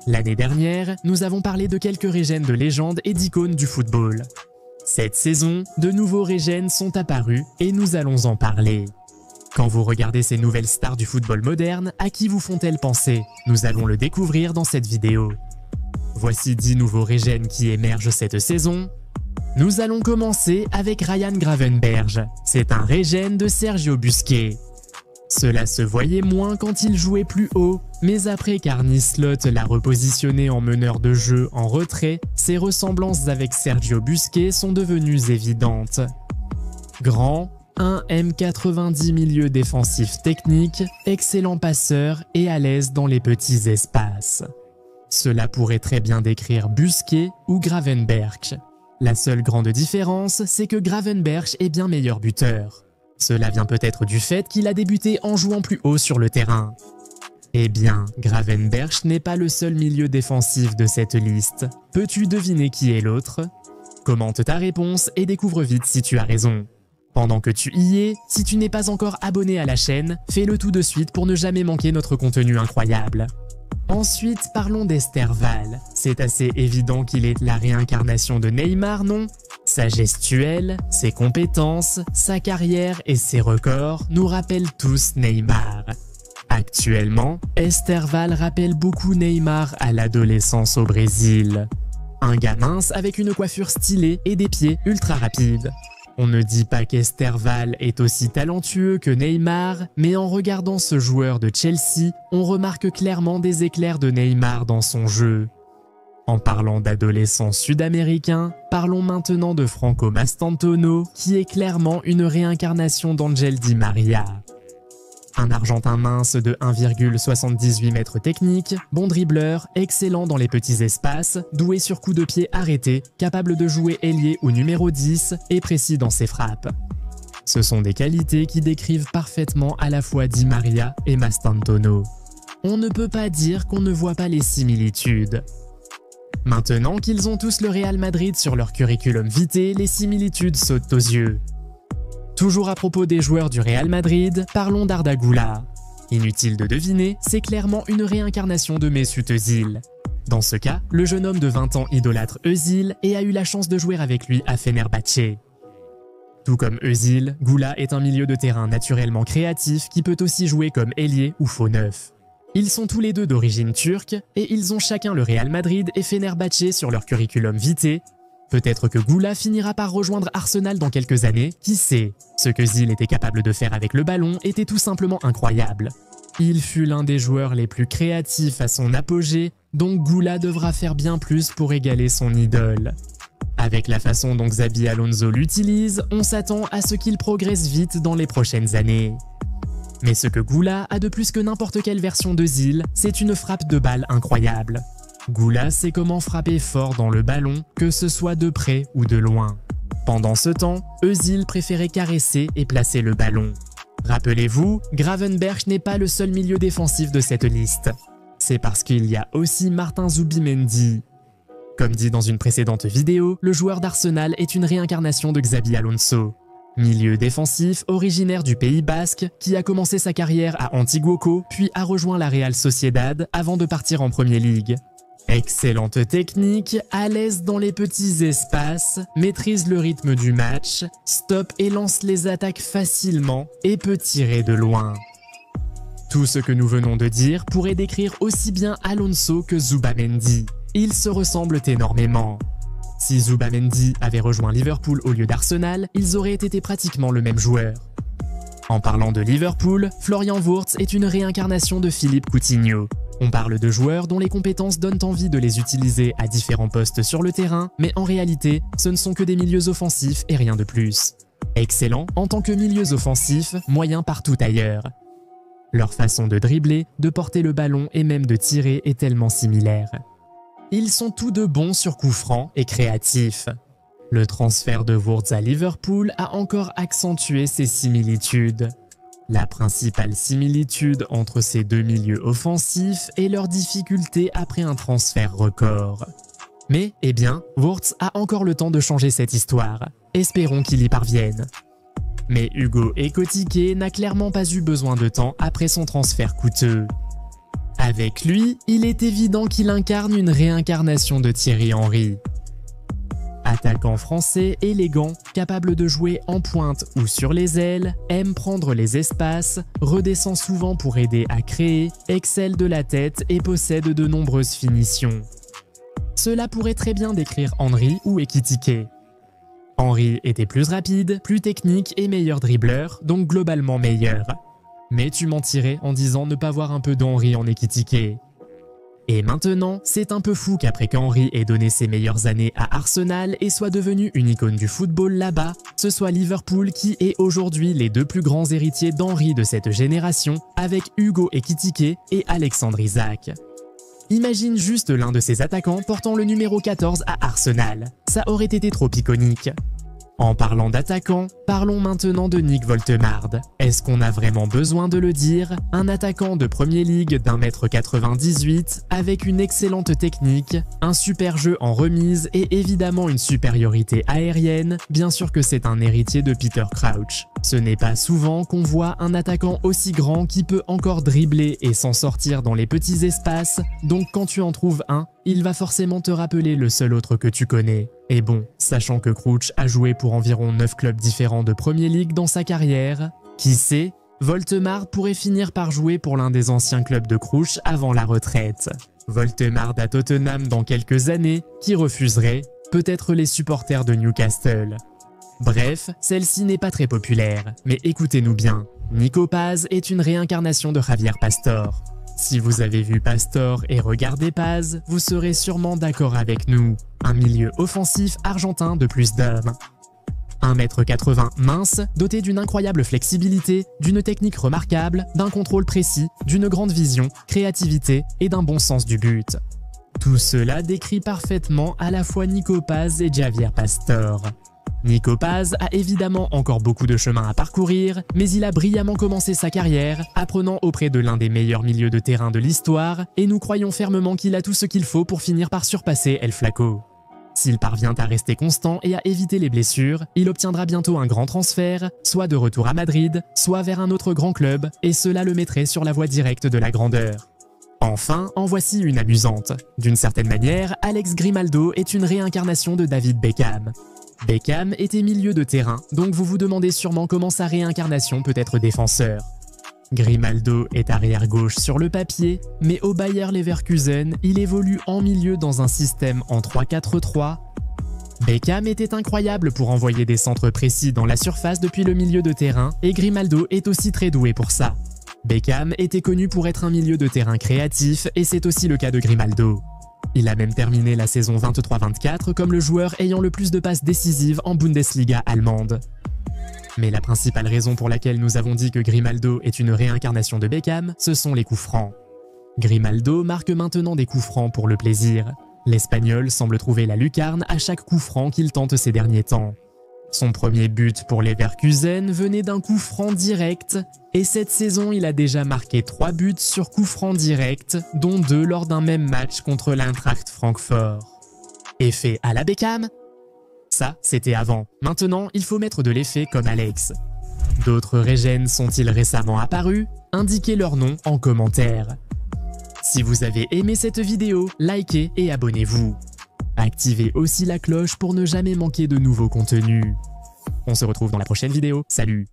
L'année dernière, nous avons parlé de quelques régènes de légende et d'icônes du football. Cette saison, de nouveaux régènes sont apparus et nous allons en parler. Quand vous regardez ces nouvelles stars du football moderne, à qui vous font-elles penser? Nous allons le découvrir dans cette vidéo. Voici 10 nouveaux régènes qui émergent cette saison. Nous allons commencer avec Ryan Gravenberch. C'est un régène de Sergio Busquets. Cela se voyait moins quand il jouait plus haut, mais après qu'Arne Slot l'a repositionné en meneur de jeu en retrait, ses ressemblances avec Sergio Busquets sont devenues évidentes. Grand, un M90 milieu défensif technique, excellent passeur et à l'aise dans les petits espaces. Cela pourrait très bien décrire Busquets ou Gravenberch. La seule grande différence, c'est que Gravenberch est bien meilleur buteur. Cela vient peut-être du fait qu'il a débuté en jouant plus haut sur le terrain. Eh bien, Gravenberch n'est pas le seul milieu défensif de cette liste. Peux-tu deviner qui est l'autre? Commente ta réponse et découvre vite si tu as raison. Pendant que tu y es, si tu n'es pas encore abonné à la chaîne, fais-le tout de suite pour ne jamais manquer notre contenu incroyable. Ensuite, parlons d'Esterval. C'est assez évident qu'il est la réincarnation de Neymar, non? Sa gestuelle, ses compétences, sa carrière et ses records nous rappellent tous Neymar. Actuellement, Esterval rappelle beaucoup Neymar à l'adolescence au Brésil. Un gars mince avec une coiffure stylée et des pieds ultra rapides. On ne dit pas qu'Esterval est aussi talentueux que Neymar, mais en regardant ce joueur de Chelsea, on remarque clairement des éclairs de Neymar dans son jeu. En parlant d'adolescents sud-américains, parlons maintenant de Franco Mastantuono, qui est clairement une réincarnation d'Angel Di Maria. Un Argentin mince de 1,78 m technique, bon dribbleur, excellent dans les petits espaces, doué sur coup de pied arrêté, capable de jouer ailier ou numéro 10 et précis dans ses frappes. Ce sont des qualités qui décrivent parfaitement à la fois Di Maria et Mastantuono. On ne peut pas dire qu'on ne voit pas les similitudes. Maintenant qu'ils ont tous le Real Madrid sur leur curriculum vitae, les similitudes sautent aux yeux. Toujours à propos des joueurs du Real Madrid, parlons d'Arda Güler. Inutile de deviner, c'est clairement une réincarnation de Mesut Özil. Dans ce cas, le jeune homme de 20 ans idolâtre Özil et a eu la chance de jouer avec lui à Fenerbahçe. Tout comme Özil, Güler est un milieu de terrain naturellement créatif qui peut aussi jouer comme ailier ou faux neuf. Ils sont tous les deux d'origine turque et ils ont chacun le Real Madrid et Fenerbahçe sur leur curriculum vitae. Peut-être que Güler finira par rejoindre Arsenal dans quelques années, qui sait? Ce que Özil était capable de faire avec le ballon était tout simplement incroyable. Il fut l'un des joueurs les plus créatifs à son apogée, donc Güler devra faire bien plus pour égaler son idole. Avec la façon dont Xabi Alonso l'utilise, on s'attend à ce qu'il progresse vite dans les prochaines années. Mais ce que Güler a de plus que n'importe quelle version d'Özil, c'est une frappe de balle incroyable. Güler sait comment frapper fort dans le ballon, que ce soit de près ou de loin. Pendant ce temps, Özil préférait caresser et placer le ballon. Rappelez-vous, Gravenberch n'est pas le seul milieu défensif de cette liste. C'est parce qu'il y a aussi Martin Zubimendi. Comme dit dans une précédente vidéo, le joueur d'Arsenal est une réincarnation de Xabi Alonso. Milieu défensif originaire du Pays Basque, qui a commencé sa carrière à Antiguoco, puis a rejoint la Real Sociedad avant de partir en Premier League. Excellente technique, à l'aise dans les petits espaces, maîtrise le rythme du match, stoppe et lance les attaques facilement et peut tirer de loin. Tout ce que nous venons de dire pourrait décrire aussi bien Alonso que Zubamendi. Ils se ressemblent énormément. Si Zubamendi avait rejoint Liverpool au lieu d'Arsenal, ils auraient été pratiquement le même joueur. En parlant de Liverpool, Florian Wirtz est une réincarnation de Philippe Coutinho. On parle de joueurs dont les compétences donnent envie de les utiliser à différents postes sur le terrain, mais en réalité, ce ne sont que des milieux offensifs et rien de plus. Excellents en tant que milieux offensifs, moyens partout ailleurs. Leur façon de dribbler, de porter le ballon et même de tirer est tellement similaire. Ils sont tous deux bons sur coups francs et créatifs. Le transfert de Wirtz à Liverpool a encore accentué ces similitudes. La principale similitude entre ces deux milieux offensifs est leur difficulté après un transfert record. Mais, eh bien, Wirtz a encore le temps de changer cette histoire. Espérons qu'il y parvienne. Mais Hugo Ekotike n'a clairement pas eu besoin de temps après son transfert coûteux. Avec lui, il est évident qu'il incarne une réincarnation de Thierry Henry. Attaquant français, élégant, capable de jouer en pointe ou sur les ailes, aime prendre les espaces, redescend souvent pour aider à créer, excelle de la tête et possède de nombreuses finitions. Cela pourrait très bien décrire Henry ou Ekitike. Henry était plus rapide, plus technique et meilleur dribbleur, donc globalement meilleur. Mais tu mentirais en disant ne pas voir un peu d'Henry en Ekitike. Et maintenant, c'est un peu fou qu'après qu'Henry ait donné ses meilleures années à Arsenal et soit devenu une icône du football là-bas, ce soit Liverpool qui est aujourd'hui les deux plus grands héritiers d'Henry de cette génération, avec Hugo Ekitike et Alexandre Isak. Imagine juste l'un de ces attaquants portant le numéro 14 à Arsenal, ça aurait été trop iconique. En parlant d'attaquant, parlons maintenant de Nick Woltemade. Est-ce qu'on a vraiment besoin de le dire? Un attaquant de Premier League d'1m98 avec une excellente technique, un super jeu en remise et évidemment une supériorité aérienne, bien sûr que c'est un héritier de Peter Crouch. Ce n'est pas souvent qu'on voit un attaquant aussi grand qui peut encore dribbler et s'en sortir dans les petits espaces, donc quand tu en trouves un, il va forcément te rappeler le seul autre que tu connais. Et bon, sachant que Crouch a joué pour environ 9 clubs différents de Premier League dans sa carrière, qui sait, Woltemade pourrait finir par jouer pour l'un des anciens clubs de Crouch avant la retraite. Woltemade à Tottenham dans quelques années, qui refuserait, peut-être les supporters de Newcastle. Bref, celle-ci n'est pas très populaire, mais écoutez-nous bien, Nico Paz est une réincarnation de Javier Pastor. Si vous avez vu Pastor et regardé Paz, vous serez sûrement d'accord avec nous. Un milieu offensif argentin de plus d'hommes. 1m80 mince, doté d'une incroyable flexibilité, d'une technique remarquable, d'un contrôle précis, d'une grande vision, créativité et d'un bon sens du but. Tout cela décrit parfaitement à la fois Nico Paz et Javier Pastor. Nico Paz a évidemment encore beaucoup de chemin à parcourir, mais il a brillamment commencé sa carrière, apprenant auprès de l'un des meilleurs milieux de terrain de l'histoire, et nous croyons fermement qu'il a tout ce qu'il faut pour finir par surpasser El Flaco. S'il parvient à rester constant et à éviter les blessures, il obtiendra bientôt un grand transfert, soit de retour à Madrid, soit vers un autre grand club, et cela le mettrait sur la voie directe de la grandeur. Enfin, en voici une amusante. D'une certaine manière, Alex Grimaldo est une réincarnation de David Beckham. Beckham était milieu de terrain, donc vous vous demandez sûrement comment sa réincarnation peut être défenseur. Grimaldo est arrière-gauche sur le papier, mais au Bayer Leverkusen, il évolue en milieu dans un système en 3-4-3. Beckham était incroyable pour envoyer des centres précis dans la surface depuis le milieu de terrain, et Grimaldo est aussi très doué pour ça. Beckham était connu pour être un milieu de terrain créatif, et c'est aussi le cas de Grimaldo. Il a même terminé la saison 23-24 comme le joueur ayant le plus de passes décisives en Bundesliga allemande. Mais la principale raison pour laquelle nous avons dit que Grimaldo est une réincarnation de Beckham, ce sont les coups francs. Grimaldo marque maintenant des coups francs pour le plaisir. L'Espagnol semble trouver la lucarne à chaque coup franc qu'il tente ces derniers temps. Son premier but pour Leverkusen venait d'un coup franc direct, et cette saison il a déjà marqué 3 buts sur coup franc direct, dont 2 lors d'un même match contre l'Eintracht Francfort. Effet à la Beckham? Ça, c'était avant. Maintenant, il faut mettre de l'effet comme Alex. D'autres régènes sont-ils récemment apparus? Indiquez leur nom en commentaire. Si vous avez aimé cette vidéo, likez et abonnez-vous. Activez aussi la cloche pour ne jamais manquer de nouveaux contenus. On se retrouve dans la prochaine vidéo. Salut!